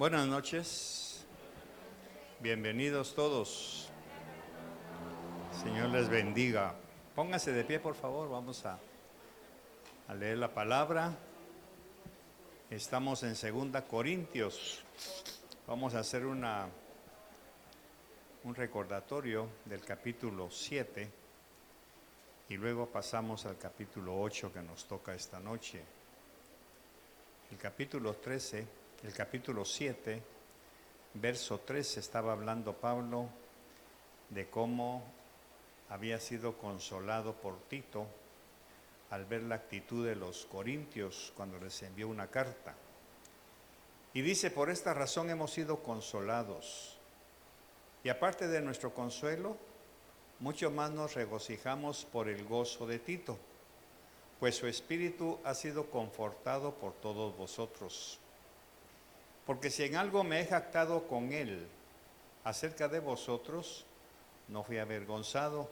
Buenas noches, bienvenidos todos. Señor les bendiga. Pónganse de pie, por favor, vamos a leer la palabra. Estamos en 2 Corintios. Vamos a hacer un recordatorio del capítulo 7 y luego pasamos al capítulo 8 que nos toca esta noche. El capítulo 7, verso 13, estaba hablando Pablo de cómo había sido consolado por Tito al ver la actitud de los corintios cuando les envió una carta. Y dice: por esta razón hemos sido consolados. Y aparte de nuestro consuelo, mucho más nos regocijamos por el gozo de Tito, pues su espíritu ha sido confortado por todos vosotros. Porque si en algo me he jactado con él acerca de vosotros, no fui avergonzado,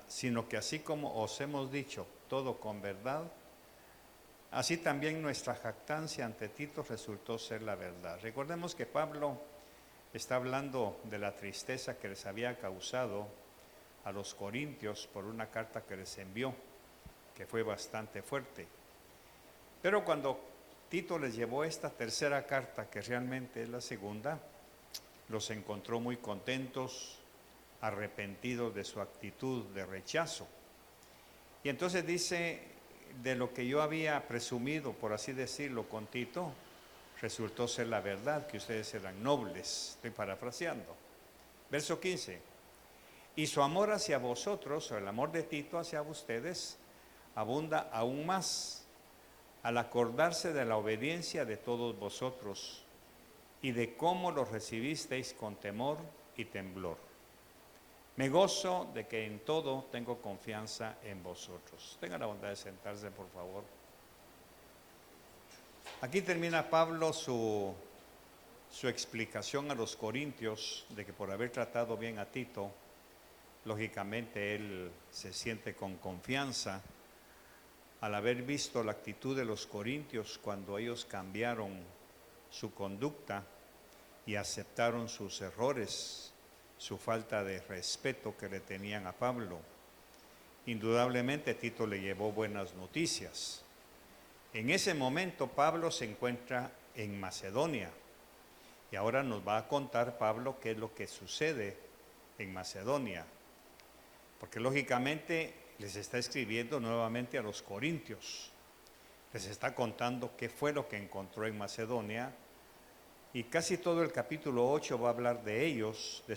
sino que así como os hemos dicho todo con verdad, así también nuestra jactancia ante Tito resultó ser la verdad. Recordemos que Pablo está hablando de la tristeza que les había causado a los corintios por una carta que les envió, que fue bastante fuerte. Pero cuando Tito les llevó esta tercera carta, que realmente es la segunda, los encontró muy contentos, arrepentidos de su actitud de rechazo. Y entonces dice: de lo que yo había presumido, por así decirlo, con Tito, resultó ser la verdad, que ustedes eran nobles. Estoy parafraseando. Verso 15. Y su amor hacia vosotros, o el amor de Tito hacia ustedes, abunda aún más al acordarse de la obediencia de todos vosotros y de cómo los recibisteis con temor y temblor. Me gozo de que en todo tengo confianza en vosotros. Tengan la bondad de sentarse, por favor. Aquí termina Pablo su explicación a los corintios de que por haber tratado bien a Tito, lógicamente él se siente con confianza al haber visto la actitud de los corintios cuando ellos cambiaron su conducta y aceptaron sus errores, su falta de respeto que le tenían a Pablo. Indudablemente Tito le llevó buenas noticias. En ese momento Pablo se encuentra en Macedonia y ahora nos va a contar Pablo qué es lo que sucede en Macedonia, porque lógicamente les está escribiendo nuevamente a los corintios, les está contando qué fue lo que encontró en Macedonia, y casi todo el capítulo 8 va a hablar de ellos, de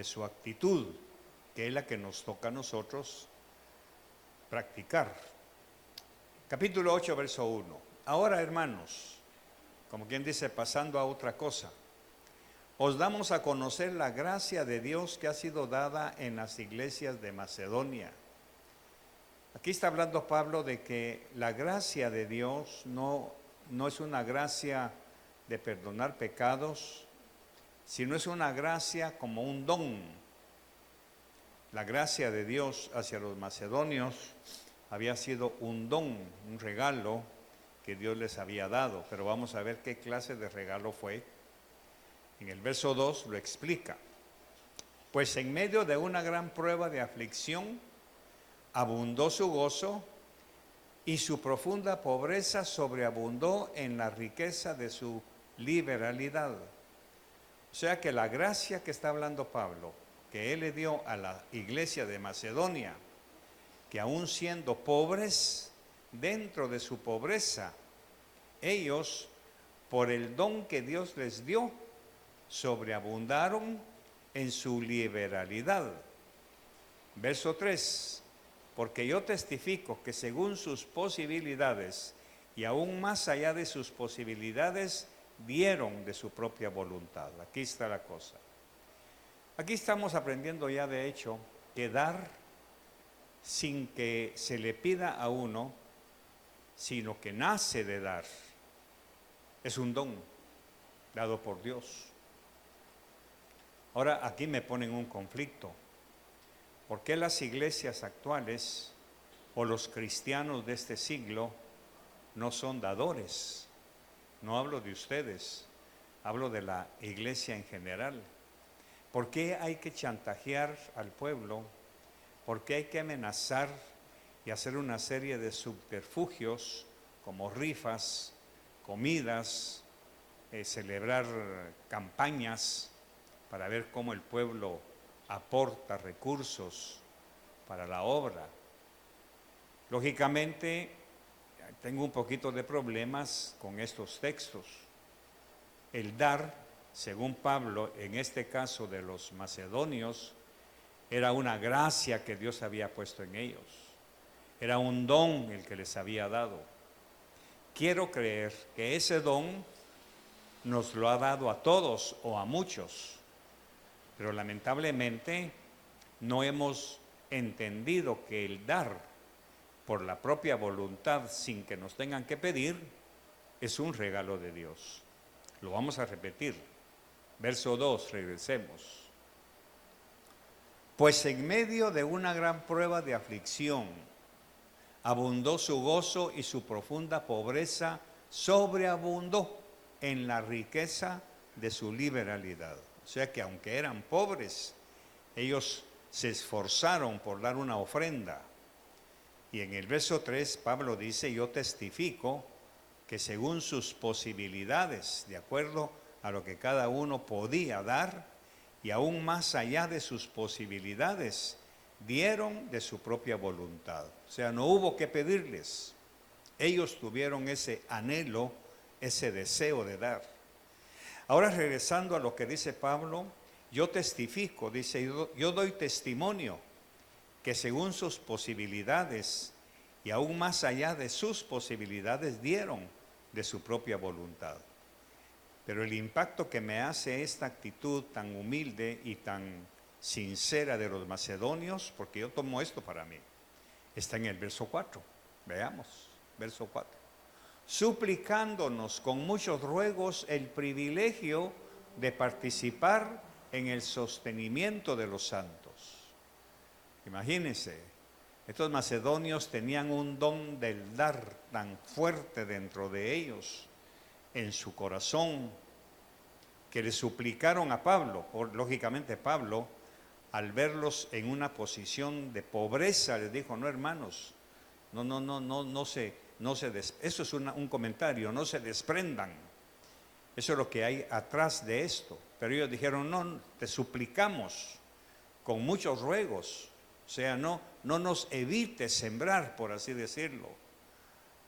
su actitud, que es la que nos toca a nosotros practicar. Capítulo 8, verso 1. Ahora, hermanos, como quien dice, pasando a otra cosa, os damos a conocer la gracia de Dios que ha sido dada en las iglesias de Macedonia. Aquí está hablando Pablo de que la gracia de Dios no es una gracia de perdonar pecados, sino es una gracia como un don. La gracia de Dios hacia los macedonios había sido un don, un regalo que Dios les había dado, pero vamos a ver qué clase de regalo fue. En el verso 2 lo explica: pues en medio de una gran prueba de aflicción, abundó su gozo, y su profunda pobreza sobreabundó en la riqueza de su liberalidad. O sea que la gracia que está hablando Pablo, que él le dio a la iglesia de Macedonia, que aún siendo pobres, dentro de su pobreza, ellos, por el don que Dios les dio, sobreabundaron en su liberalidad. Verso 3. Porque yo testifico que según sus posibilidades y aún más allá de sus posibilidades, dieron de su propia voluntad. Aquí está la cosa. Aquí estamos aprendiendo ya, de hecho, que dar sin que se le pida a uno, sino que nace de dar, es un don dado por Dios. Ahora aquí me ponen un conflicto. ¿Por qué las iglesias actuales o los cristianos de este siglo no son dadores, no hablo de ustedes, hablo de la iglesia en general. ¿Por qué hay que chantajear al pueblo? ¿Por qué hay que amenazar y hacer una serie de subterfugios como rifas, comidas, celebrar campañas para ver cómo el pueblo aporta recursos para la obra? Lógicamente, tengo un poquito de problemas con estos textos. El dar, según Pablo, en este caso de los macedonios, era una gracia que Dios había puesto en ellos. Era un don el que les había dado. Quiero creer que ese don nos lo ha dado a todos o a muchos, pero lamentablemente no hemos entendido que el dar por la propia voluntad sin que nos tengan que pedir es un regalo de Dios. Lo vamos a repetir. Verso 2, regresemos. Pues en medio de una gran prueba de aflicción, abundó su gozo y su profunda pobreza sobreabundó en la riqueza de su liberalidad. O sea que aunque eran pobres, ellos se esforzaron por dar una ofrenda. Y en el verso 3, Pablo dice, yo testifico que según sus posibilidades, de acuerdo a lo que cada uno podía dar, y aún más allá de sus posibilidades, dieron de su propia voluntad. O sea, no hubo que pedirles. Ellos tuvieron ese anhelo, ese deseo de dar. Ahora regresando a lo que dice Pablo, yo testifico, dice, yo doy testimonio que según sus posibilidades y aún más allá de sus posibilidades dieron de su propia voluntad. Pero el impacto que me hace esta actitud tan humilde y tan sincera de los macedonios, porque yo tomo esto para mí, está en el verso 4. Veamos, verso 4. Suplicándonos con muchos ruegos el privilegio de participar en el sostenimiento de los santos. Imagínense, estos macedonios tenían un don del dar tan fuerte dentro de ellos, en su corazón, que le suplicaron a Pablo. Lógicamente Pablo, al verlos en una posición de pobreza, les dijo, no hermanos, eso es un comentario, no se desprendan. Eso es lo que hay atrás de esto. Pero ellos dijeron, no, te suplicamos con muchos ruegos. O sea, no nos evites sembrar, por así decirlo,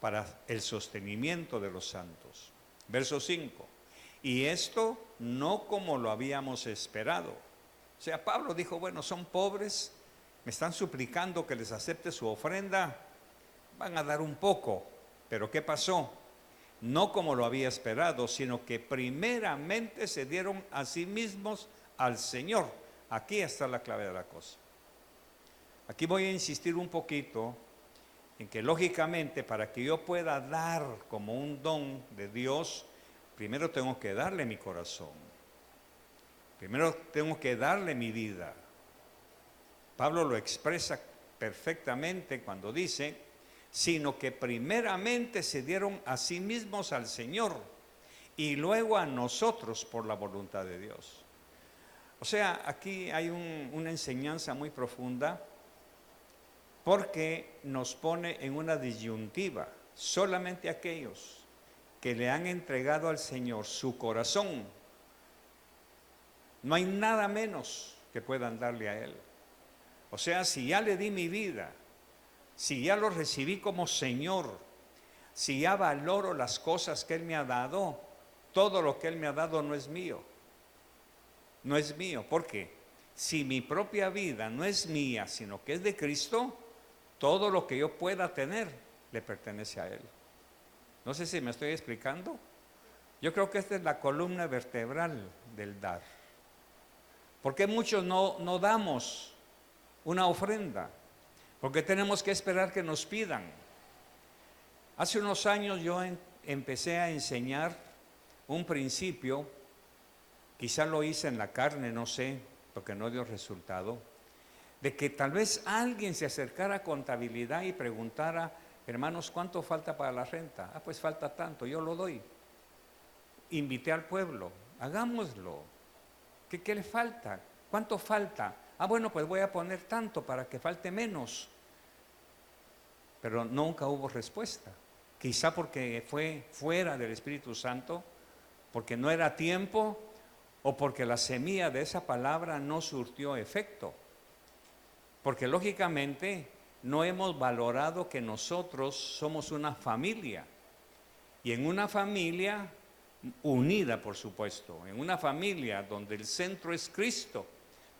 para el sostenimiento de los santos. Verso 5. Y esto no como lo habíamos esperado. O sea, Pablo dijo, bueno, son pobres, me están suplicando que les acepte su ofrenda, van a dar un poco. Pero ¿qué pasó? No como lo había esperado, sino que primeramente se dieron a sí mismos al Señor. Aquí está la clave de la cosa. Aquí voy a insistir un poquito en que lógicamente para que yo pueda dar como un don de Dios, primero tengo que darle mi corazón. Primero tengo que darle mi vida. Pablo lo expresa perfectamente cuando dice, sino que primeramente se dieron a sí mismos al Señor y luego a nosotros por la voluntad de Dios. O sea, aquí hay una enseñanza muy profunda porque nos pone en una disyuntiva. Solamente aquellos que le han entregado al Señor su corazón, no hay nada menos que puedan darle a Él. O sea, si ya le di mi vida, si ya lo recibí como Señor, si ya valoro las cosas que Él me ha dado, todo lo que Él me ha dado no es mío. No es mío. ¿Por qué? Si mi propia vida no es mía, sino que es de Cristo, todo lo que yo pueda tener le pertenece a Él. No sé si me estoy explicando. Yo creo que esta es la columna vertebral del dar. ¿Por qué muchos no damos una ofrenda? Porque tenemos que esperar que nos pidan. Hace unos años yo empecé a enseñar un principio, quizá lo hice en la carne, no sé, porque no dio resultado, de que tal vez alguien se acercara a contabilidad y preguntara, hermanos, ¿cuánto falta para la renta? Ah, pues falta tanto, yo lo doy. invité al pueblo, hagámoslo. ¿Qué le falta? ¿Cuánto falta? Bueno, pues voy a poner tanto para que falte menos. Pero nunca hubo respuesta. Quizá porque fue fuera del Espíritu Santo, porque no era tiempo, o porque la semilla de esa palabra no surtió efecto. Porque lógicamente no hemos valorado que nosotros somos una familia. Y en una familia unida, por supuesto, en una familia donde el centro es Cristo,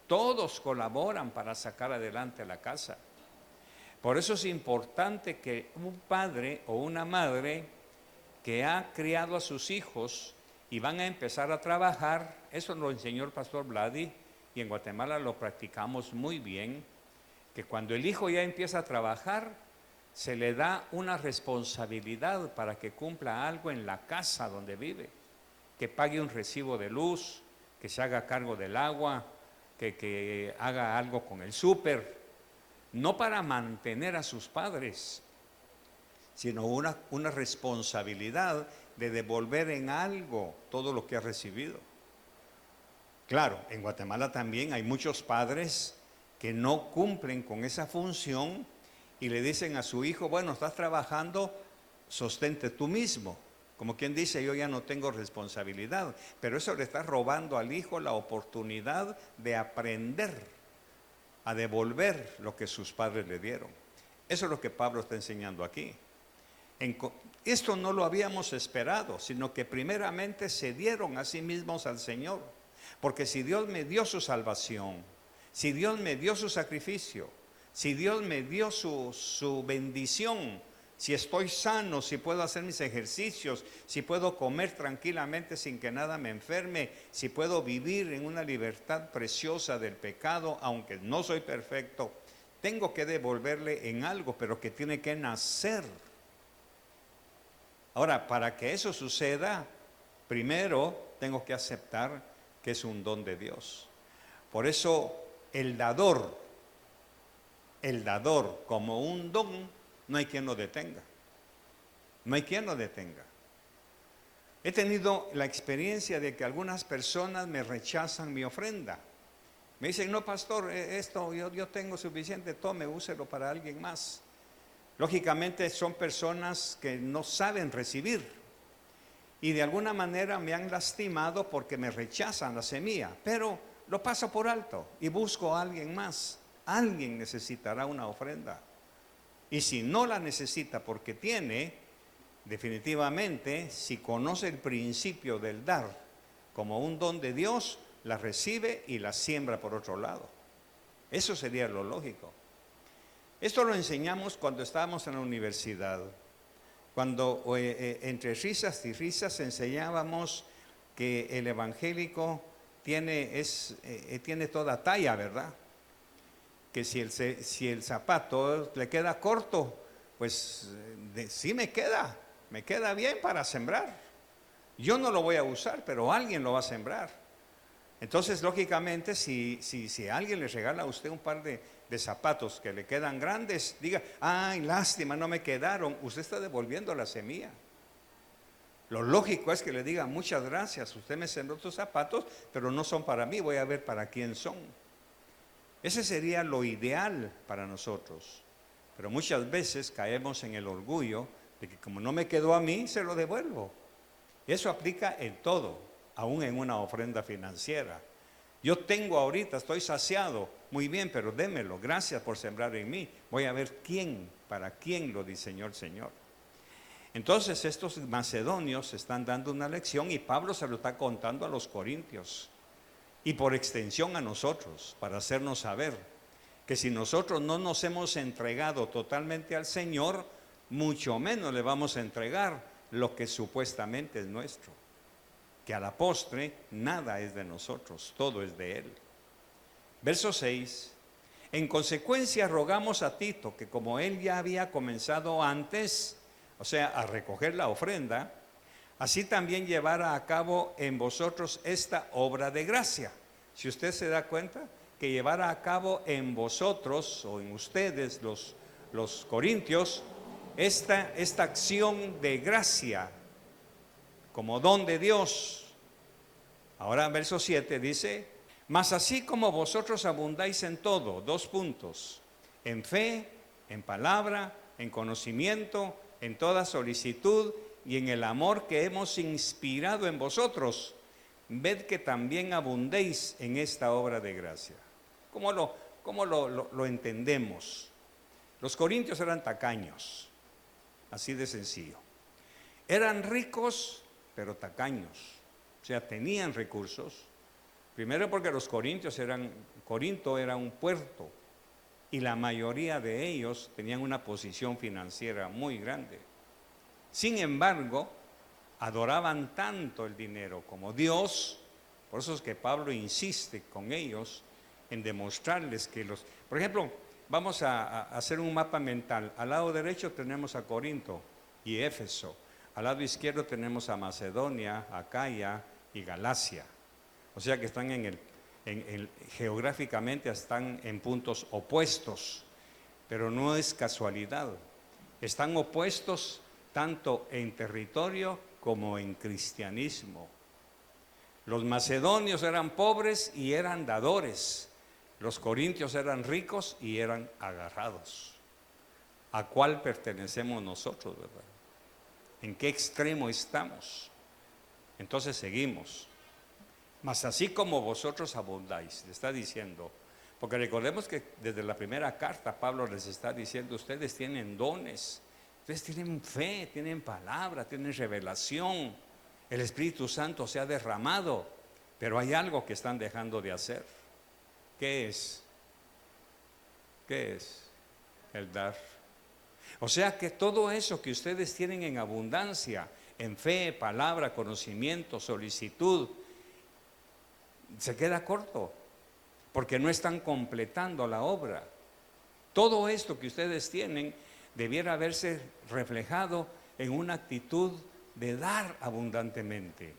todos colaboran para sacar adelante la casa. Por eso es importante que un padre o una madre que ha criado a sus hijos y van a empezar a trabajar, eso lo enseñó el pastor Vladi y en Guatemala lo practicamos muy bien, que cuando el hijo ya empieza a trabajar, se le da una responsabilidad para que cumpla algo en la casa donde vive, que pague un recibo de luz, que se haga cargo del agua, que haga algo con el súper, no para mantener a sus padres, sino una responsabilidad de devolver en algo todo lo que ha recibido. Claro, en Guatemala también hay muchos padres que no cumplen con esa función y le dicen a su hijo, bueno, estás trabajando, sostente tú mismo. Como quien dice, yo ya no tengo responsabilidad, pero eso le está robando al hijo la oportunidad de aprender a devolver lo que sus padres le dieron. Eso es lo que Pablo está enseñando aquí. Esto no lo habíamos esperado, sino que primeramente se dieron a sí mismos al Señor. Porque si Dios me dio su salvación, si Dios me dio su sacrificio, si Dios me dio su bendición, si estoy sano, si puedo hacer mis ejercicios, si puedo comer tranquilamente sin que nada me enferme, si puedo vivir en una libertad preciosa del pecado, aunque no soy perfecto, tengo que devolverle en algo, pero que tiene que nacer. Ahora, para que eso suceda, primero tengo que aceptar que es un don de Dios. Por eso el dador como un don, no hay quien lo detenga. No hay quien lo detenga. He tenido la experiencia de que algunas personas me rechazan mi ofrenda. Me dicen, no pastor, esto yo tengo suficiente, tome, úselo para alguien más. Lógicamente son personas que no saben recibir y de alguna manera me han lastimado porque me rechazan la semilla, pero lo paso por alto y busco a alguien más. Alguien necesitará una ofrenda. Y si no la necesita porque tiene, definitivamente, si conoce el principio del dar como un don de Dios, la recibe y la siembra por otro lado. Eso sería lo lógico. Esto lo enseñamos cuando estábamos en la universidad. Cuando entre risas y risas enseñábamos que el evangélico tiene toda talla, ¿verdad? Que si el zapato le queda corto, pues sí me queda bien para sembrar. Yo no lo voy a usar, pero alguien lo va a sembrar. Entonces, lógicamente, si alguien le regala a usted un par de zapatos que le quedan grandes, diga, ay, lástima, no me quedaron. Usted está devolviendo la semilla. Lo lógico es que le diga, muchas gracias, usted me sembró sus zapatos, pero no son para mí, voy a ver para quién son. Ese sería lo ideal para nosotros. Pero muchas veces caemos en el orgullo de que como no me quedó a mí, se lo devuelvo. Eso aplica en todo, aún en una ofrenda financiera. Yo tengo ahorita, estoy saciado, muy bien, pero démelo, gracias por sembrar en mí. Voy a ver para quién lo diseñó el Señor. Entonces estos macedonios están dando una lección y Pablo se lo está contando a los corintios y por extensión a nosotros, para hacernos saber que si nosotros no nos hemos entregado totalmente al Señor, mucho menos le vamos a entregar lo que supuestamente es nuestro. Que a la postre nada es de nosotros, todo es de Él. Verso 6. En consecuencia rogamos a Tito que como él ya había comenzado antes, o sea, a recoger la ofrenda, así también llevara a cabo en vosotros esta obra de gracia. Si usted se da cuenta, que llevara a cabo en vosotros o en ustedes los corintios esta acción de gracia. como don de Dios. Ahora verso 7 dice, mas así como vosotros abundáis en todo, dos puntos, en fe, en palabra, en conocimiento, en toda solicitud y en el amor que hemos inspirado en vosotros, ved que también abundéis en esta obra de gracia. ¿Cómo lo entendemos? Los corintios eran tacaños, así de sencillo. Eran ricos, pero tacaños. O sea, tenían recursos. Primero porque Corinto era un puerto y la mayoría de ellos tenían una posición financiera muy grande. Sin embargo, adoraban tanto el dinero como Dios. Por eso es que Pablo insiste con ellos en demostrarles que por ejemplo, vamos a hacer un mapa mental. Al lado derecho tenemos a Corinto y Éfeso. Al lado izquierdo tenemos a Macedonia, Acaya y Galacia. O sea que están geográficamente están en puntos opuestos, pero no es casualidad. Están opuestos tanto en territorio como en cristianismo. Los macedonios eran pobres y eran dadores. Los corintios eran ricos y eran agarrados. ¿A cuál pertenecemos nosotros, verdad? ¿En qué extremo estamos? Entonces seguimos. Mas así como vosotros abundáis, le está diciendo, porque recordemos que desde la primera carta Pablo les está diciendo, ustedes tienen dones, ustedes tienen fe, tienen palabra, tienen revelación, el Espíritu Santo se ha derramado, pero hay algo que están dejando de hacer. ¿Qué es? ¿Qué es? El dar. O sea que todo eso que ustedes tienen en abundancia, en fe, palabra, conocimiento, solicitud, se queda corto, porque no están completando la obra. Todo esto que ustedes tienen debiera verse reflejado en una actitud de dar abundantemente.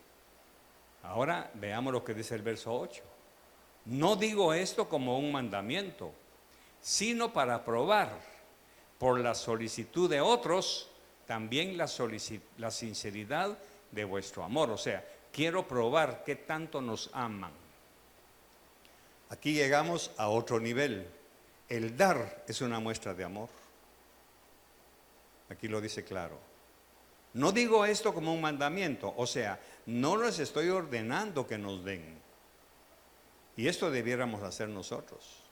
Ahora veamos lo que dice el verso 8. No digo esto como un mandamiento, sino para probar por la solicitud de otros también la sinceridad de vuestro amor. O sea, quiero probar qué tanto nos aman. Aquí llegamos a otro nivel. El dar es una muestra de amor. Aquí lo dice claro. No digo esto como un mandamiento, o sea, no les estoy ordenando que nos den. Y esto debiéramos hacer nosotros.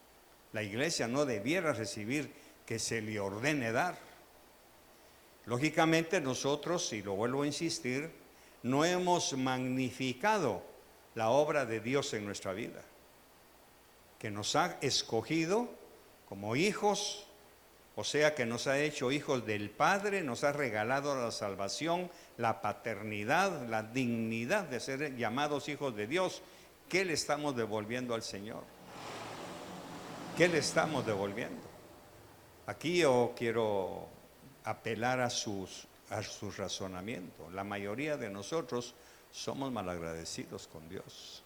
La iglesia no debiera recibir que se le ordene dar. Lógicamente nosotros, y lo vuelvo a insistir, no hemos magnificado la obra de Dios en nuestra vida, que nos ha escogido como hijos, o sea que nos ha hecho hijos del Padre, nos ha regalado la salvación, la paternidad, la dignidad de ser llamados hijos de Dios. ¿Qué le estamos devolviendo al Señor? ¿Qué le estamos devolviendo? Aquí yo quiero apelar a su razonamiento. La mayoría de nosotros somos malagradecidos con Dios.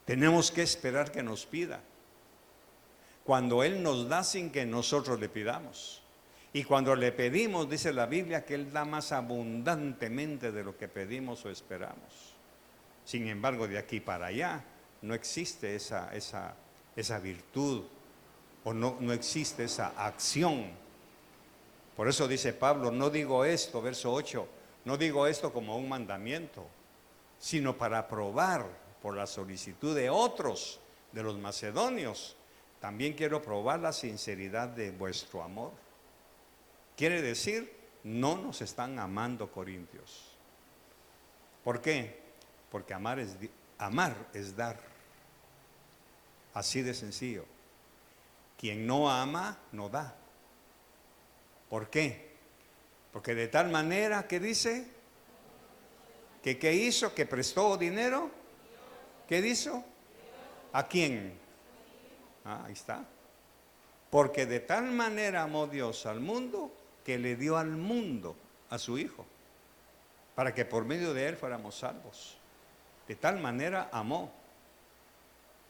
Tenemos que esperar que nos pida, cuando Él nos da sin que nosotros le pidamos. Y cuando le pedimos, dice la Biblia, que Él da más abundantemente de lo que pedimos o esperamos. Sin embargo, de aquí para allá no existe esa virtud, o no existe esa acción. Por eso dice Pablo, no digo esto, verso 8, no digo esto como un mandamiento, sino para probar por la solicitud de otros, de los macedonios. También quiero probar la sinceridad de vuestro amor. Quiere decir, no nos están amando, corintios. ¿Por qué? Porque amar es dar. Así de sencillo. Quien no ama, no da. ¿Por qué? Porque de tal manera que dice, que ¿qué hizo? ¿Que prestó dinero? ¿Qué hizo? ¿A quién? Ahí está. Porque de tal manera amó Dios al mundo, que le dio al mundo a su Hijo, para que por medio de Él fuéramos salvos. De tal manera amó.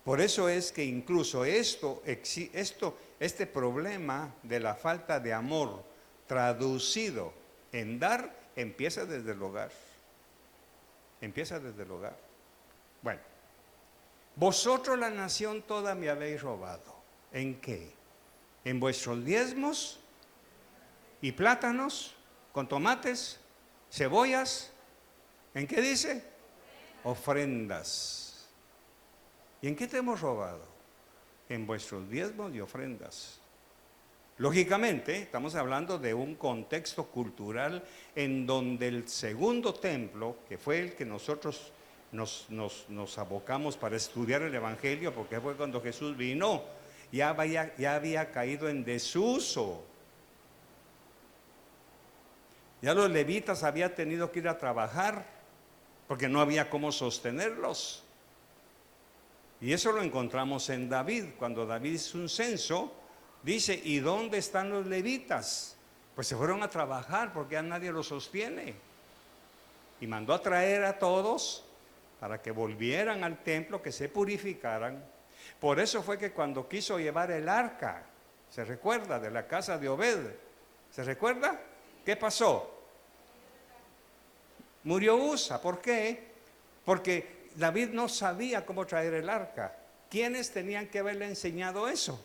Por eso es que incluso este problema de la falta de amor traducido en dar empieza desde el hogar. Empieza desde el hogar. Bueno, vosotros la nación toda me habéis robado. ¿En qué? En vuestros diezmos y plátanos con tomates, cebollas. ¿En qué dice? Ofrendas. ¿Y en qué te hemos robado? En vuestros diezmos y ofrendas. Lógicamente, estamos hablando de un contexto cultural en donde el segundo templo, que fue el que nosotros nos abocamos para estudiar el Evangelio, porque fue cuando Jesús vino, ya había caído en desuso. Ya los levitas habían tenido que ir a trabajar, porque no había cómo sostenerlos. Y eso lo encontramos en David. Cuando David hizo un censo, dice, ¿y dónde están los levitas? Pues se fueron a trabajar porque ya nadie los sostiene. Y mandó a traer a todos para que volvieran al templo, que se purificaran. Por eso fue que cuando quiso llevar el arca, ¿se recuerda? De la casa de Obed, ¿se recuerda? ¿Qué pasó? Murió Usa. ¿Por qué? Porque David no sabía cómo traer el arca. ¿Quiénes tenían que haberle enseñado eso?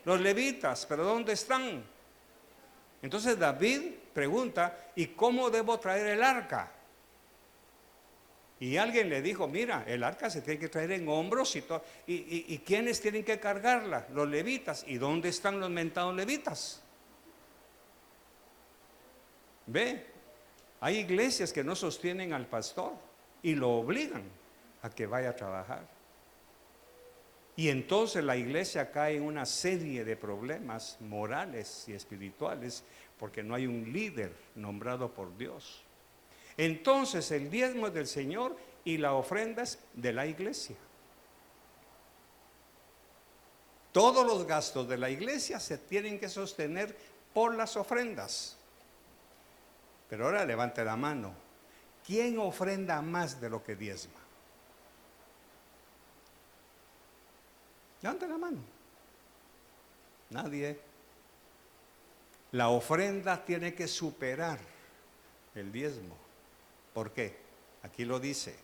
Los levitas. ¿Pero dónde están? Entonces David pregunta, ¿y cómo debo traer el arca? Y alguien le dijo, mira, el arca se tiene que traer en hombros y ¿quiénes tienen que cargarla? Los levitas. ¿Y dónde están los mentados levitas? Ve, hay iglesias que no sostienen al pastor y lo obligan a que vaya a trabajar. Y entonces la iglesia cae en una serie de problemas morales y espirituales porque no hay un líder nombrado por Dios. Entonces el diezmo es del Señor y la ofrenda es de la iglesia. Todos los gastos de la iglesia se tienen que sostener por las ofrendas. Pero ahora levante la mano. ¿Quién ofrenda más de lo que diezma? Levante la mano. Nadie. La ofrenda tiene que superar el diezmo. ¿Por qué? Aquí lo dice.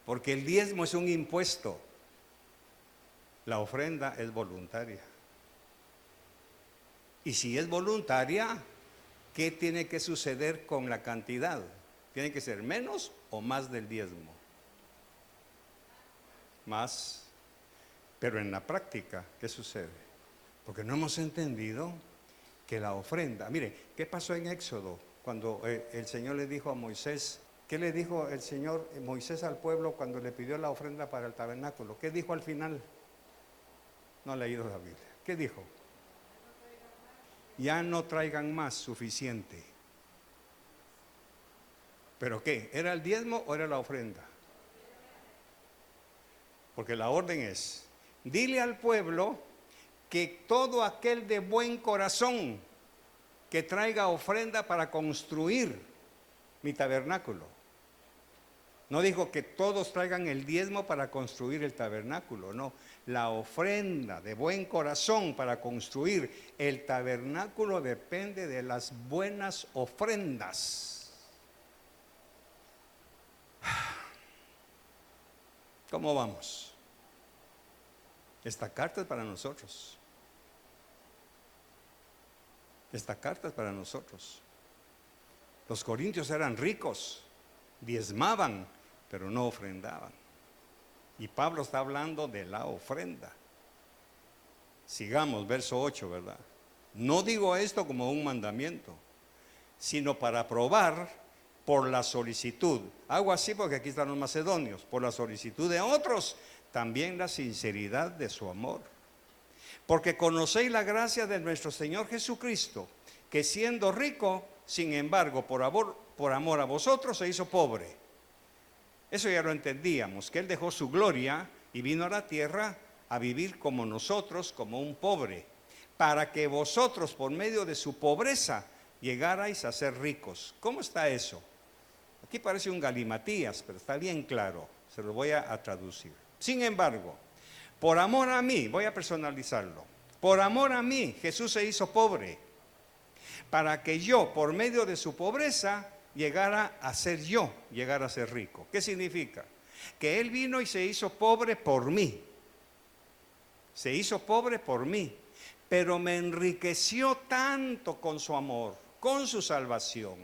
Porque el diezmo es un impuesto. La ofrenda es voluntaria. Y si es voluntaria, ¿qué tiene que suceder con la cantidad? ¿Tiene que ser menos o más del diezmo? Más. Pero en la práctica, ¿qué sucede? Porque no hemos entendido que la ofrenda... Mire, ¿qué pasó en Éxodo? Cuando el Señor le dijo a Moisés, ¿qué le dijo el Señor Moisés al pueblo cuando le pidió la ofrenda para el tabernáculo? ¿Qué dijo al final? No ha leído la Biblia. ¿Qué dijo? Ya no traigan más, suficiente. ¿Pero qué? ¿Era el diezmo o era la ofrenda? Porque la orden es, dile al pueblo que todo aquel de buen corazón que traiga ofrenda para construir mi tabernáculo. No dijo que todos traigan el diezmo para construir el tabernáculo, no. La ofrenda de buen corazón para construir el tabernáculo depende de las buenas ofrendas. ¿Cómo vamos? Esta carta es para nosotros. Esta carta es para nosotros. Los corintios eran ricos, diezmaban, pero no ofrendaban. Y Pablo está hablando de la ofrenda. Sigamos, verso 8, ¿verdad? No digo esto como un mandamiento, sino para probar por la solicitud. Hago así porque aquí están los macedonios. Por la solicitud de otros, también la sinceridad de su amor. Porque conocéis la gracia de nuestro Señor Jesucristo, que siendo rico, sin embargo, por amor a vosotros, se hizo pobre. Eso ya lo entendíamos, que Él dejó su gloria y vino a la tierra a vivir como nosotros, como un pobre, para que vosotros, por medio de su pobreza, llegarais a ser ricos. ¿Cómo está eso? Aquí parece un galimatías, pero está bien claro. Se lo voy a traducir. Sin embargo, por amor a mí, voy a personalizarlo. Por amor a mí, Jesús se hizo pobre, para que yo, por medio de su pobreza, llegara a ser yo, llegara a ser rico. ¿Qué significa? Que Él vino y se hizo pobre por mí. Se hizo pobre por mí, pero me enriqueció tanto con su amor, con su salvación,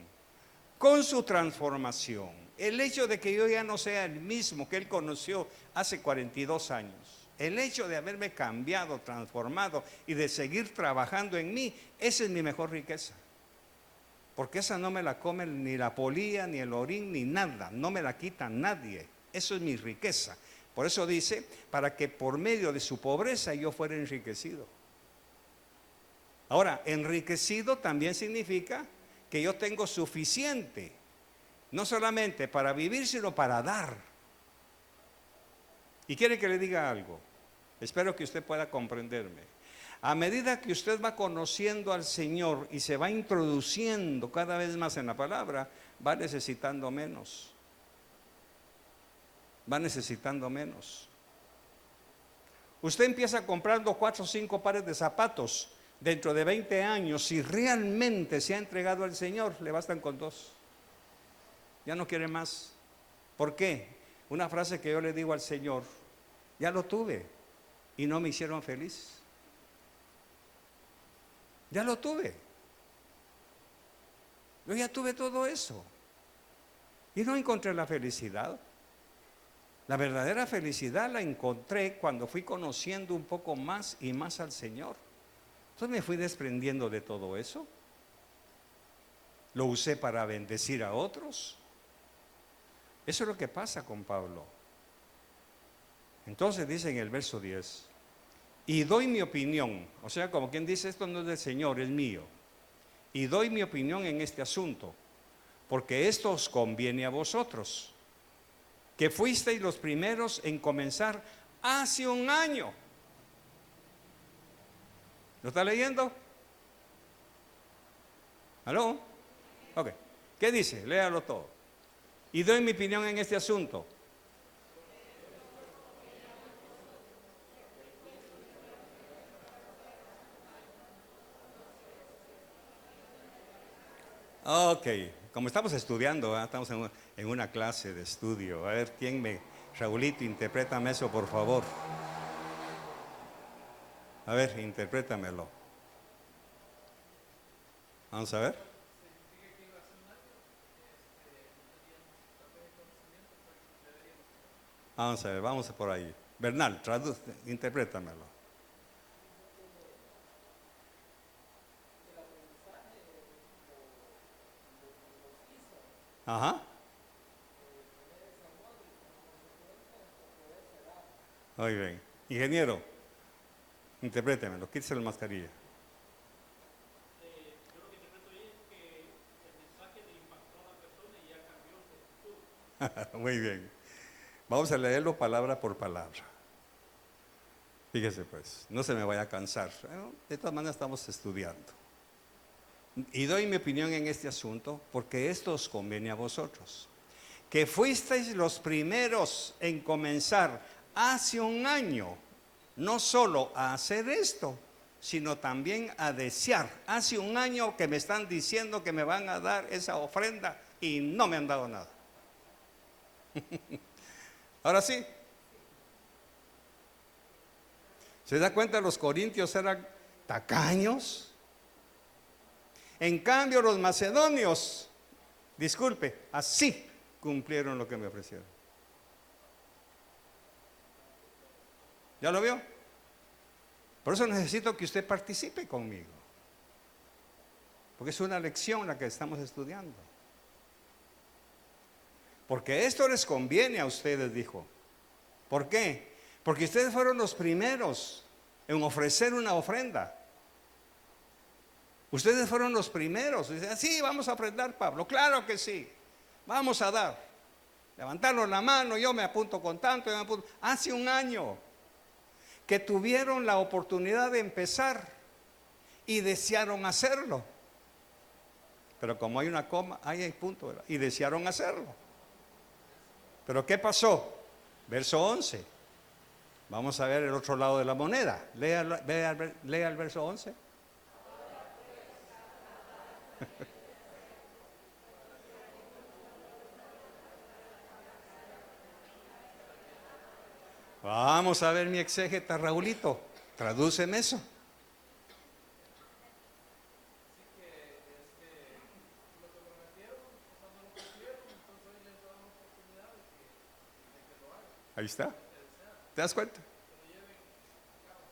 con su transformación. El hecho de que yo ya no sea el mismo que Él conoció hace 42 años, el hecho de haberme cambiado, transformado y de seguir trabajando en mí, esa es mi mejor riqueza. Porque esa no me la come ni la polía, ni el orín, ni nada, no me la quita nadie. Eso es mi riqueza. Por eso dice, para que por medio de su pobreza yo fuera enriquecido. Ahora, enriquecido también significa que yo tengo suficiente, no solamente para vivir, sino para dar. Y quiere que le diga algo. Espero que usted pueda comprenderme. A medida que usted va conociendo al Señor y se va introduciendo cada vez más en la palabra, va necesitando menos. Va necesitando menos. Usted empieza comprando 4 o 5 pares de zapatos. Dentro de 20 años, si realmente se ha entregado al Señor, le bastan con 2. Ya no quiere más. ¿Por qué? Una frase que yo le digo al Señor: ya lo tuve y no me hicieron feliz. Ya lo tuve. Yo ya tuve todo eso y no encontré la felicidad. La verdadera felicidad la encontré cuando fui conociendo un poco más y más al Señor. Entonces me fui desprendiendo de todo eso. Lo usé para bendecir a otros. Eso es lo que pasa con Pablo. Entonces dice en el verso 10: y doy mi opinión, o sea, como quien dice, esto no es del Señor, es mío. Y doy mi opinión en este asunto, porque esto os conviene a vosotros, que fuisteis los primeros en comenzar hace un año. ¿Lo está leyendo? ¿Aló? Ok. ¿Qué dice? Léalo todo. Y doy mi opinión en este asunto. Ok. Como estamos estudiando, ¿eh? Estamos en una clase de estudio. A ver, Raulito, interprétame eso, por favor. A ver, interprétamelo. Vamos a ver. Vamos a ver, vamos por ahí. Bernal, interprétamelo. Ajá. Muy bien. Ingeniero, interprétemelo, quítese la mascarilla. Yo lo que interpreto ahí es que el mensaje le impactó a la persona y ya cambió su actitud. Muy bien. Vamos a leerlo palabra por palabra. Fíjese pues, no se me vaya a cansar. Bueno, de todas maneras estamos estudiando. Y doy mi opinión en este asunto porque esto os conviene a vosotros, que fuisteis los primeros en comenzar hace un año, no solo a hacer esto, sino también a desear. Hace un año que me están diciendo que me van a dar esa ofrenda y no me han dado nada. Ahora sí. ¿Se da cuenta? Los corintios eran tacaños. En cambio, los macedonios, disculpe, así cumplieron lo que me ofrecieron. ¿Ya lo vio? Por eso necesito que usted participe conmigo, porque es una lección la que estamos estudiando. Porque esto les conviene a ustedes, dijo. ¿Por qué? Porque ustedes fueron los primeros en ofrecer una ofrenda. Ustedes fueron los primeros. Dicen, sí, vamos a ofrendar, Pablo. Claro que sí. Vamos a dar. Levantaron la mano, yo me apunto con tanto, yo me apunto. Hace un año que tuvieron la oportunidad de empezar y desearon hacerlo. Pero como hay una coma, ahí hay punto, ¿verdad? Y desearon hacerlo. Pero ¿qué pasó? Verso 11. Vamos a ver el otro lado de la moneda. Lea el verso 11. Vamos a ver mi exégeta, Raulito, tradúceme eso. Ahí está. ¿Te das cuenta?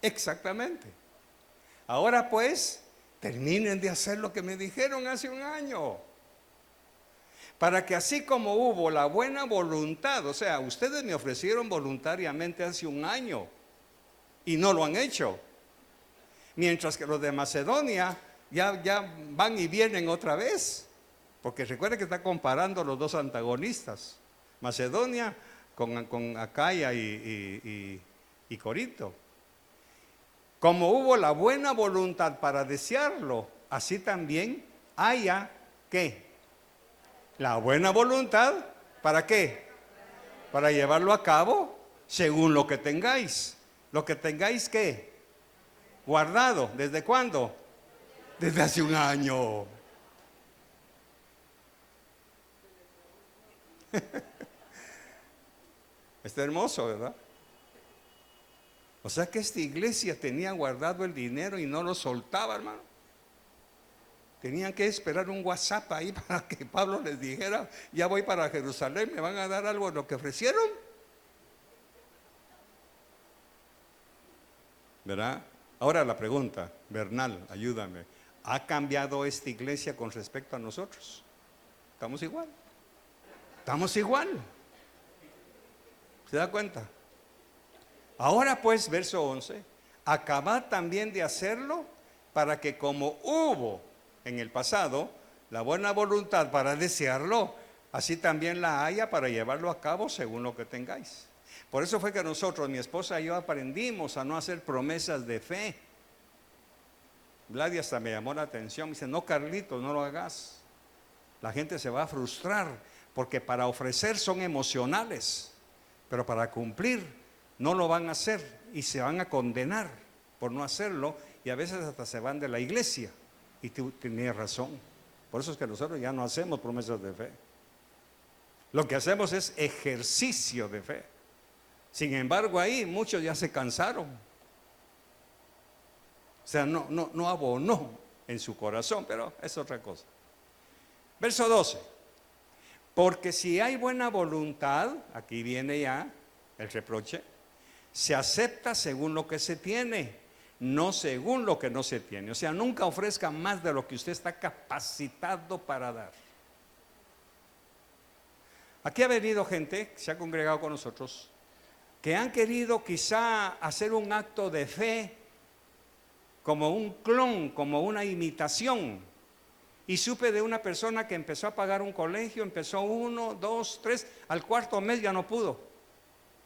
Exactamente. Ahora pues, terminen de hacer lo que me dijeron hace un año. Para que así como hubo la buena voluntad, o sea, ustedes me ofrecieron voluntariamente hace un año y no lo han hecho. Mientras que los de Macedonia ya van y vienen otra vez. Porque recuerden que está comparando los dos antagonistas. Macedonia con Acaya y Corinto. Como hubo la buena voluntad para desearlo, así también haya, ¿qué? La buena voluntad, ¿para qué? Para llevarlo a cabo según lo que tengáis. Lo que tengáis, ¿qué? Guardado. ¿Desde cuándo? Desde hace un año. Está hermoso, ¿verdad? O sea que esta iglesia tenía guardado el dinero y no lo soltaba, hermano. Tenían que esperar un WhatsApp ahí para que Pablo les dijera: ya voy para Jerusalén, ¿me van a dar algo de lo que ofrecieron? ¿Verdad? Ahora la pregunta, Bernal, ayúdame. ¿Ha cambiado esta iglesia con respecto a nosotros? ¿Estamos igual? ¿Estamos igual? ¿Se da cuenta? Ahora pues, verso 11, acabad también de hacerlo, para que como hubo en el pasado la buena voluntad para desearlo, así también la haya para llevarlo a cabo según lo que tengáis. Por eso fue que nosotros, mi esposa y yo, aprendimos a no hacer promesas de fe. Vladia hasta me llamó la atención, me dice: no, Carlitos, no lo hagas. La gente se va a frustrar, porque para ofrecer son emocionales, pero para cumplir no lo van a hacer y se van a condenar por no hacerlo, y a veces hasta se van de la iglesia. Y tú tenías razón. Por eso es que nosotros ya no hacemos promesas de fe. Lo que hacemos es ejercicio de fe. Sin embargo, ahí muchos ya se cansaron. O sea, no abonó en su corazón, pero es otra cosa. Verso 12. Porque si hay buena voluntad, aquí viene ya el reproche, se acepta según lo que se tiene, no según lo que no se tiene. O sea, nunca ofrezca más de lo que usted está capacitado para dar. Aquí ha venido gente, se ha congregado con nosotros, que han querido quizá hacer un acto de fe como un clon, como una imitación. Y supe de una persona que empezó a pagar un colegio, empezó 1, 2, 3, al cuarto mes ya no pudo.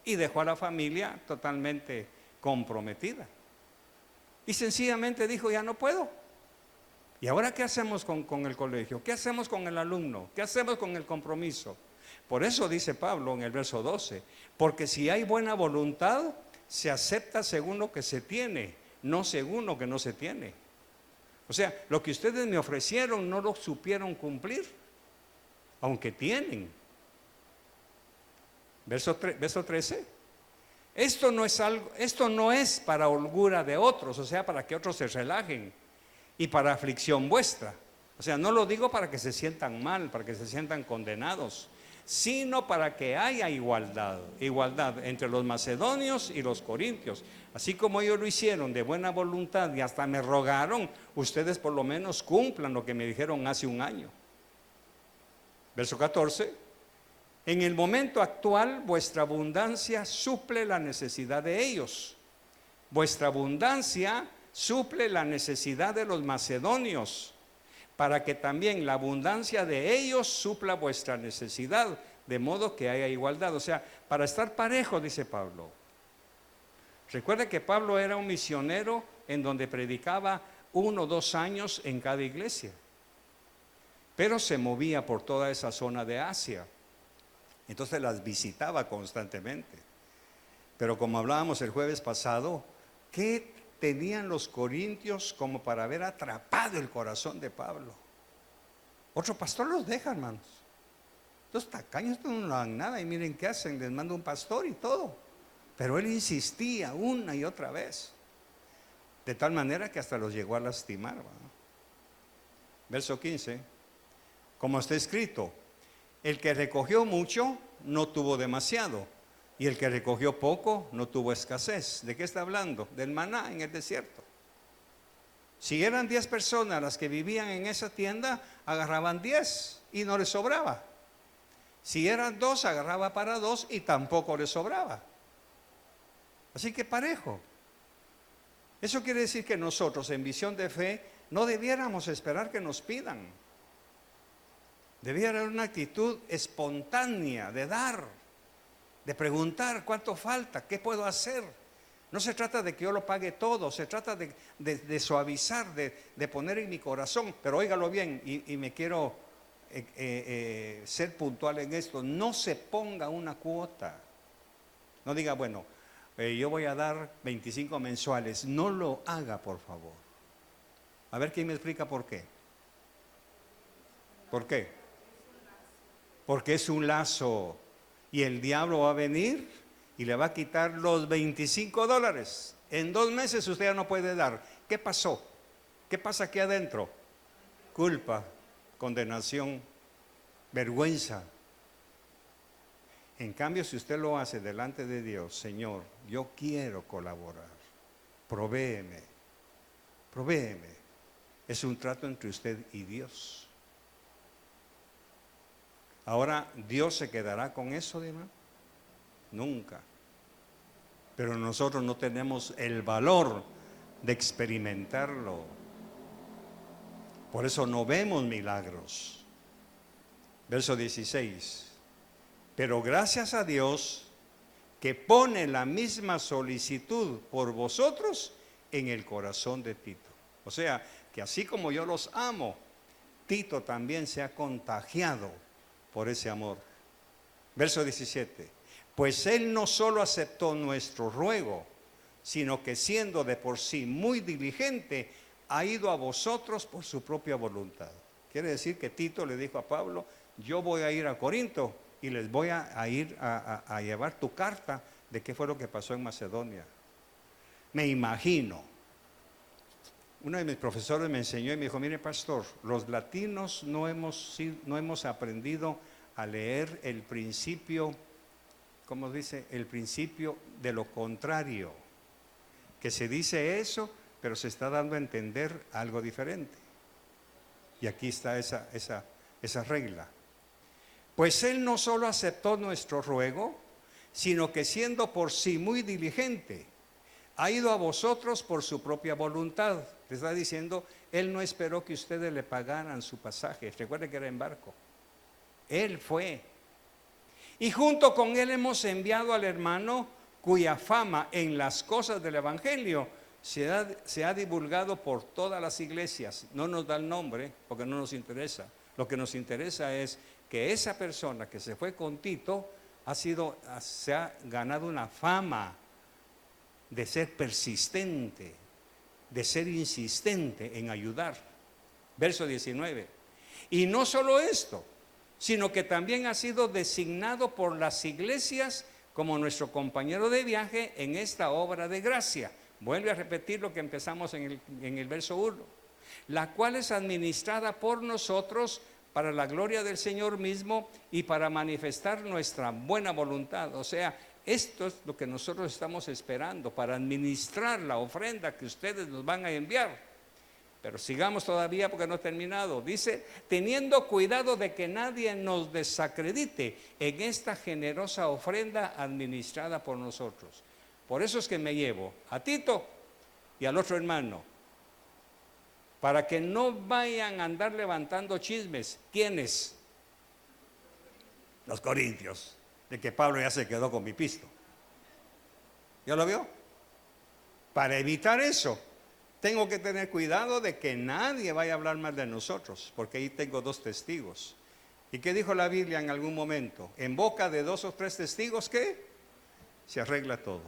Y dejó a la familia totalmente comprometida. Y sencillamente dijo: ya no puedo. ¿Y ahora qué hacemos con el colegio? ¿Qué hacemos con el alumno? ¿Qué hacemos con el compromiso? Por eso dice Pablo en el verso 12, porque si hay buena voluntad, se acepta según lo que se tiene, no según lo que no se tiene. O sea, lo que ustedes me ofrecieron no lo supieron cumplir, aunque tienen. Verso 13. Esto no es para holgura de otros, o sea, para que otros se relajen, y para aflicción vuestra. O sea, no lo digo para que se sientan mal, para que se sientan condenados, sino para que haya igualdad entre los macedonios y los corintios. Así como ellos lo hicieron de buena voluntad y hasta me rogaron, ustedes por lo menos cumplan lo que me dijeron hace un año. Verso 14. En el momento actual vuestra abundancia suple la necesidad de ellos. Vuestra abundancia suple la necesidad de los macedonios, para que también la abundancia de ellos supla vuestra necesidad, de modo que haya igualdad. O sea, para estar parejo, dice Pablo. Recuerde que Pablo era un misionero en donde predicaba 1 o 2 años en cada iglesia, pero se movía por toda esa zona de Asia. Entonces las visitaba constantemente. Pero como hablábamos el jueves pasado, ¿qué tenían los corintios como para haber atrapado el corazón de Pablo? Otro pastor los deja, hermanos. Los tacaños no dan nada y miren qué hacen, les manda un pastor y todo. Pero él insistía una y otra vez, de tal manera que hasta los llegó a lastimar, ¿verdad? Verso 15, como está escrito, el que recogió mucho no tuvo demasiado, y el que recogió poco no tuvo escasez. ¿De qué está hablando? Del maná en el desierto. Si eran 10 personas las que vivían en esa tienda, agarraban 10 y no les sobraba. Si eran 2, agarraba para 2 y tampoco les sobraba. Así que parejo. Eso quiere decir que nosotros en Visión de Fe no debiéramos esperar que nos pidan. Debiera haber una actitud espontánea de dar, de preguntar cuánto falta, qué puedo hacer. No se trata de que yo lo pague todo, se trata de suavizar, de poner en mi corazón. Pero óigalo bien, y me quiero ser puntual en esto. No se ponga una cuota. No diga, bueno, yo voy a dar 25 mensuales. No lo haga, por favor. A ver quién me explica por qué. ¿Por qué? Porque es un lazo. Y el diablo va a venir y le va a quitar los $25. En 2 meses usted ya no puede dar. ¿Qué pasó? ¿Qué pasa aquí adentro? Culpa, condenación, vergüenza. En cambio, si usted lo hace delante de Dios, Señor, yo quiero colaborar, provéeme. Es un trato entre usted y Dios. Ahora, ¿Dios se quedará con eso, Dina? Nunca. Pero nosotros no tenemos el valor de experimentarlo. Por eso no vemos milagros. Verso 16. Pero gracias a Dios que pone la misma solicitud por vosotros en el corazón de Tito. O sea, que así como yo los amo, Tito también se ha contagiado por ese amor. Verso 17. Pues él no solo aceptó nuestro ruego, sino que siendo de por sí muy diligente, ha ido a vosotros por su propia voluntad. Quiere decir que Tito le dijo a Pablo, yo voy a ir a Corinto y les voy a ir a llevar tu carta de qué fue lo que pasó en Macedonia. Me imagino, uno de mis profesores me enseñó y me dijo, mire pastor, los latinos no hemos aprendido a leer el principio, ¿cómo dice? El principio de lo contrario, que se dice eso, pero se está dando a entender algo diferente. Y aquí está esa regla. Pues él no solo aceptó nuestro ruego, sino que siendo por sí muy diligente, ha ido a vosotros por su propia voluntad. Le está diciendo, él no esperó que ustedes le pagaran su pasaje. Recuerde que era en barco. Él fue. Y junto con él hemos enviado al hermano cuya fama en las cosas del evangelio se ha divulgado por todas las iglesias. No nos da el nombre porque no nos interesa. Lo que nos interesa es que esa persona que se fue con Tito se ha ganado una fama de ser persistente, de ser insistente en ayudar. Verso 19. Y no solo esto, sino que también ha sido designado por las iglesias como nuestro compañero de viaje en esta obra de gracia. Vuelve a repetir lo que empezamos en el verso 1. La cual es administrada por nosotros para la gloria del Señor mismo y para manifestar nuestra buena voluntad. O sea, esto es lo que nosotros estamos esperando para administrar la ofrenda que ustedes nos van a enviar. Pero sigamos todavía porque no he terminado. Dice, teniendo cuidado de que nadie nos desacredite en esta generosa ofrenda administrada por nosotros. Por eso es que me llevo a Tito y al otro hermano, para que no vayan a andar levantando chismes. ¿Quiénes? Los corintios, de que Pablo ya se quedó con mi pisto. ¿Ya lo vio? Para evitar eso, tengo que tener cuidado de que nadie vaya a hablar mal de nosotros, porque ahí tengo 2 testigos. ¿Y qué dijo la Biblia en algún momento? En boca de 2 o 3 testigos, ¿qué? Se arregla todo.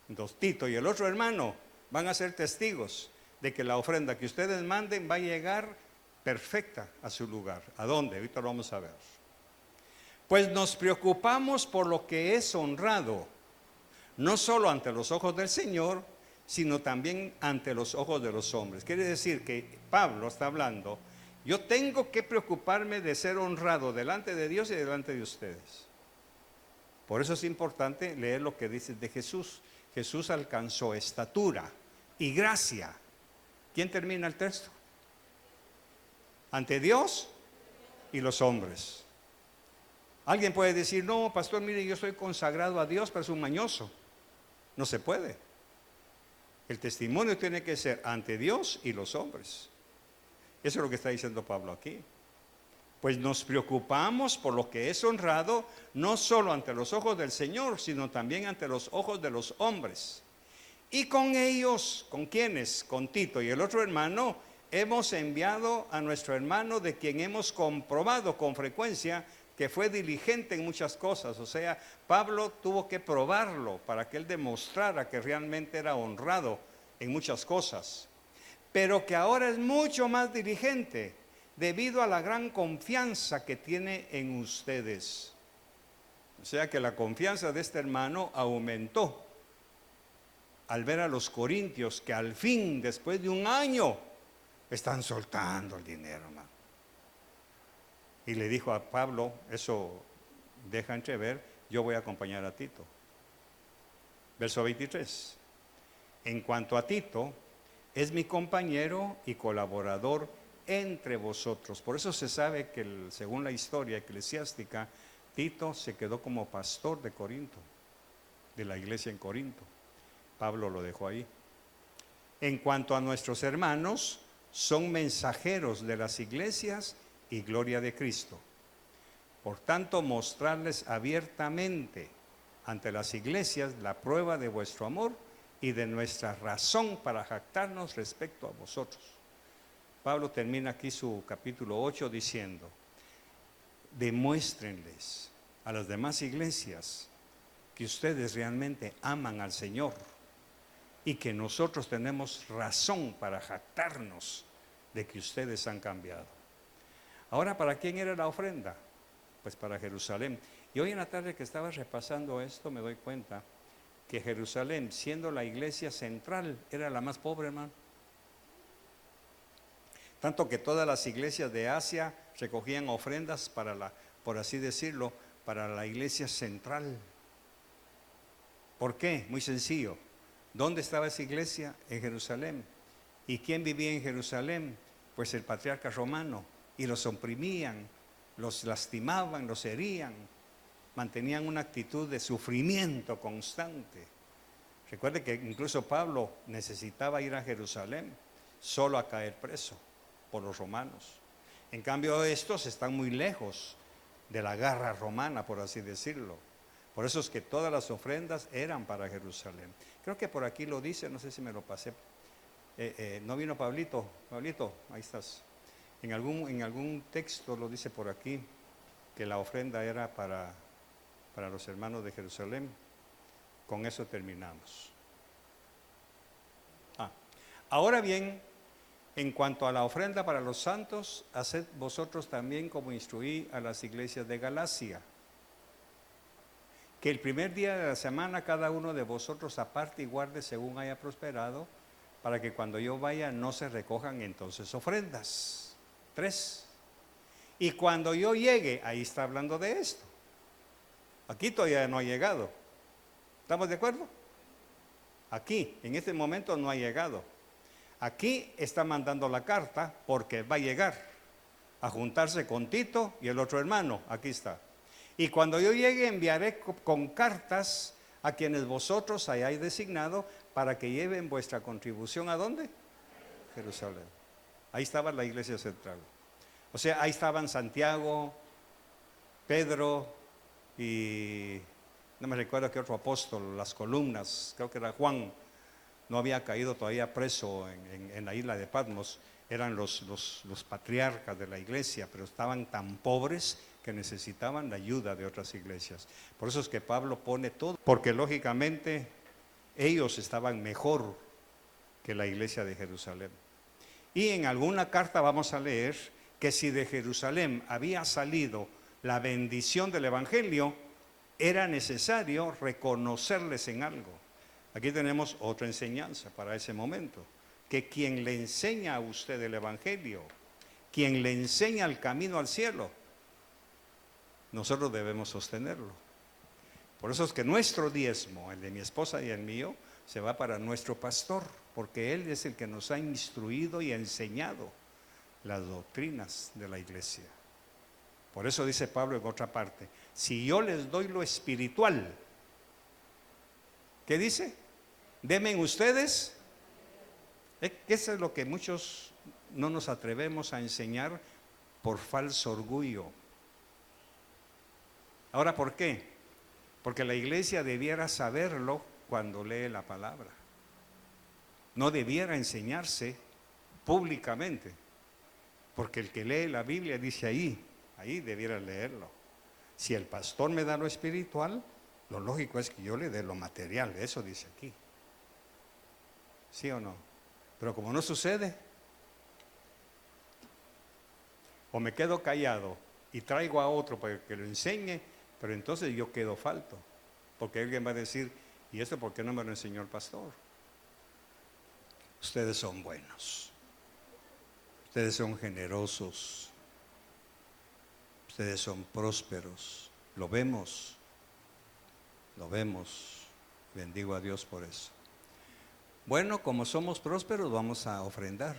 Entonces Tito y el otro hermano van a ser testigos de que la ofrenda que ustedes manden va a llegar perfecta a su lugar. ¿A dónde? Ahorita lo vamos a ver. Pues nos preocupamos por lo que es honrado, no solo ante los ojos del Señor, sino también ante los ojos de los hombres. Quiere decir que Pablo está hablando, yo tengo que preocuparme de ser honrado delante de Dios y delante de ustedes. Por eso es importante leer lo que dice de Jesús. Jesús alcanzó estatura y gracia. ¿Quién termina el texto? Ante Dios y los hombres. Alguien puede decir, no, pastor, mire, yo soy consagrado a Dios, pero es un mañoso. No se puede. El testimonio tiene que ser ante Dios y los hombres. Eso es lo que está diciendo Pablo aquí. Pues nos preocupamos por lo que es honrado, no solo ante los ojos del Señor, sino también ante los ojos de los hombres. Y con ellos, ¿con quiénes? Con Tito y el otro hermano, hemos enviado a nuestro hermano, de quien hemos comprobado con frecuencia que fue diligente en muchas cosas. O sea, Pablo tuvo que probarlo para que él demostrara que realmente era honrado en muchas cosas, pero que ahora es mucho más diligente debido a la gran confianza que tiene en ustedes. O sea que la confianza de este hermano aumentó al ver a los corintios que al fin, después de un año, están soltando el dinero, hermano. Y le dijo a Pablo, eso deja entrever, yo voy a acompañar a Tito. Verso 23. En cuanto a Tito, es mi compañero y colaborador entre vosotros. Por eso se sabe que según la historia eclesiástica, Tito se quedó como pastor de Corinto, de la iglesia en Corinto. Pablo lo dejó ahí. En cuanto a nuestros hermanos, son mensajeros de las iglesias y gloria de Cristo. Por tanto, mostrarles abiertamente ante las iglesias la prueba de vuestro amor y de nuestra razón para jactarnos respecto a vosotros. Pablo termina aquí su capítulo 8 diciendo, demuéstrenles a las demás iglesias que ustedes realmente aman al Señor y que nosotros tenemos razón para jactarnos de que ustedes han cambiado. Ahora, ¿para quién era la ofrenda? Pues para Jerusalén. Y hoy en la tarde que estaba repasando esto me doy cuenta que Jerusalén, siendo la iglesia central, era la más pobre, hermano. Tanto que todas las iglesias de Asia recogían ofrendas para por así decirlo, para la iglesia central. ¿Por qué? Muy sencillo. ¿Dónde estaba esa iglesia? En Jerusalén. ¿Y quién vivía en Jerusalén? Pues el patriarca romano. Y los oprimían, los lastimaban, los herían, mantenían una actitud de sufrimiento constante. Recuerde que incluso Pablo necesitaba ir a Jerusalén solo a caer preso por los romanos. En cambio, estos están muy lejos de la garra romana, por así decirlo. Por eso es que todas las ofrendas eran para Jerusalén. Creo que por aquí lo dice, no sé si me lo pasé. ¿No vino Pablito? Pablito, ahí estás. En algún texto lo dice por aquí, que la ofrenda era para los hermanos de Jerusalén. Con eso terminamos. Ahora bien, en cuanto a la ofrenda para los santos, haced vosotros también como instruí a las iglesias de Galacia, que el primer día de la semana cada uno de vosotros aparte y guarde según haya prosperado, para que cuando yo vaya no se recojan entonces ofrendas. 3. Y cuando yo llegue, ahí está hablando de esto. Aquí todavía no ha llegado. ¿Estamos de acuerdo? Aquí, en este momento no ha llegado. Aquí está mandando la carta porque va a llegar a juntarse con Tito y el otro hermano. Aquí está. Y cuando yo llegue enviaré con cartas a quienes vosotros hayáis designado para que lleven vuestra contribución. ¿A dónde? Jerusalén. Ahí estaba la iglesia central. O sea, ahí estaban Santiago, Pedro y no me recuerdo qué otro apóstol, las columnas, creo que era Juan. No había caído todavía preso en la isla de Patmos. Eran los patriarcas de la iglesia, pero estaban tan pobres que necesitaban la ayuda de otras iglesias. Por eso es que Pablo pone todo, porque lógicamente ellos estaban mejor que la iglesia de Jerusalén. Y en alguna carta vamos a leer que si de Jerusalén había salido la bendición del evangelio, era necesario reconocerles en algo. Aquí tenemos otra enseñanza para ese momento, que quien le enseña a usted el Evangelio, quien le enseña el camino al cielo, nosotros debemos sostenerlo. Por eso es que nuestro diezmo, el de mi esposa y el mío, se va para nuestro pastor, porque él es el que nos ha instruido y enseñado las doctrinas de la iglesia. Por eso dice Pablo en otra parte, si yo les doy lo espiritual, ¿qué dice? Denme ustedes. Eso es lo que muchos no nos atrevemos a enseñar por falso orgullo. Ahora, ¿por qué? Porque la iglesia debiera saberlo cuando lee la palabra. No debiera enseñarse públicamente, porque el que lee la Biblia dice ahí debiera leerlo. Si el pastor me da lo espiritual, lo lógico es que yo le dé lo material, eso dice aquí. ¿Sí o no? Pero como no sucede, o me quedo callado y traigo a otro para que lo enseñe, pero entonces yo quedo falto, porque alguien va a decir, ¿y esto por qué no me lo enseñó el pastor? Ustedes son buenos, ustedes son generosos, ustedes son prósperos, lo vemos, bendigo a Dios por eso. Bueno, como somos prósperos, vamos a ofrendar.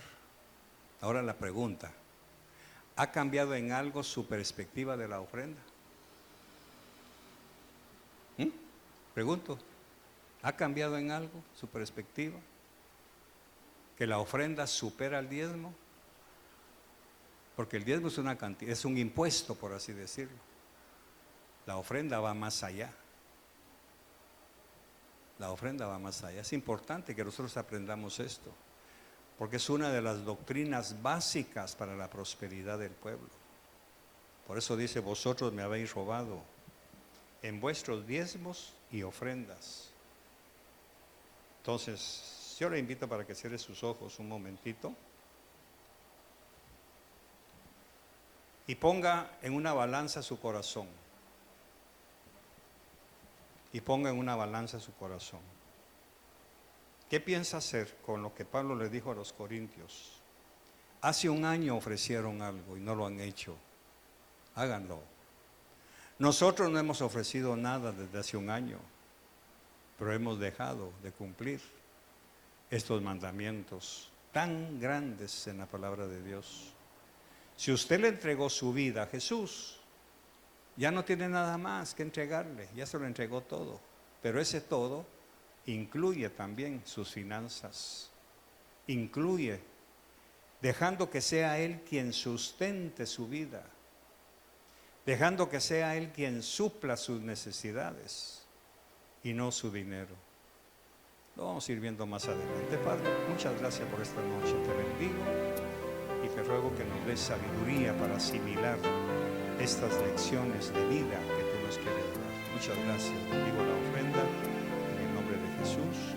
Ahora la pregunta, ¿ha cambiado en algo su perspectiva de la ofrenda? Pregunto, ¿ha cambiado en algo su perspectiva? ¿Que la ofrenda supera al diezmo? Porque el diezmo es una cantidad, es un impuesto, por así decirlo. La ofrenda va más allá. La ofrenda va más allá. Es importante que nosotros aprendamos esto, porque es una de las doctrinas básicas para la prosperidad del pueblo. Por eso dice, vosotros me habéis robado en vuestros diezmos y ofrendas. Entonces, yo le invito para que cierre sus ojos un momentito y ponga en una balanza su corazón. Y ponga en una balanza su corazón. ¿Qué piensa hacer con lo que Pablo le dijo a los corintios? Hace un año ofrecieron algo y no lo han hecho. Háganlo. Nosotros no hemos ofrecido nada desde hace un año, pero hemos dejado de cumplir estos mandamientos tan grandes en la palabra de Dios. Si usted le entregó su vida a Jesús, ya no tiene nada más que entregarle, ya se lo entregó todo. Pero ese todo incluye también sus finanzas, incluye dejando que sea Él quien sustente su vida, dejando que sea Él quien supla sus necesidades y no su dinero. Lo vamos a ir viendo más adelante. Padre, muchas gracias por esta noche, te bendigo y te ruego que nos des sabiduría para asimilar estas lecciones de vida que tú nos quieres dar. Muchas gracias. Bendigo la ofrenda en el nombre de Jesús.